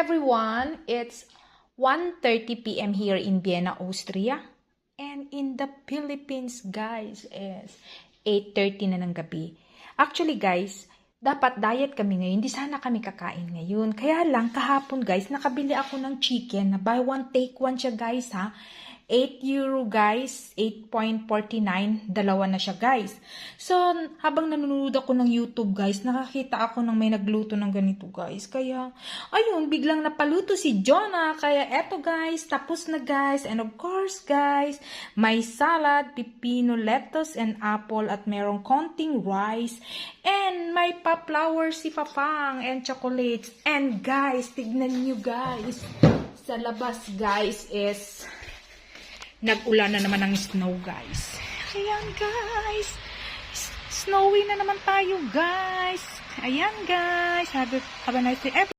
everyone, it's 1:30 p.m. here in Vienna, Austria. And in the Philippines, guys, is 8:30 na ng gabi. Actually, guys, dapat diet kami ngayon. Hindi sana kami kakain ngayon. Kaya lang, kahapon, guys, nakabili ako ng chicken na buy one, take one siya, guys, ha? 8 euro, guys. 8.49. Dalawa na siya, guys. So, habang nanonood ako ng YouTube, guys, nakakita ako ng may nagluto ng ganito, guys. Kaya, ayun, biglang napaluto si Jonah. Kaya, eto, guys, tapos na, guys. And of course, guys, may salad, pipino, lettuce, and apple. At merong konting rice. And may pa-flour si Papang and chocolates. And, guys, tignan nyo, guys. Sa labas, guys, is nag-ulan na naman ng snow, guys. Ayan, guys. Snowy na naman tayo, guys. Ayan, guys. Have a nice day.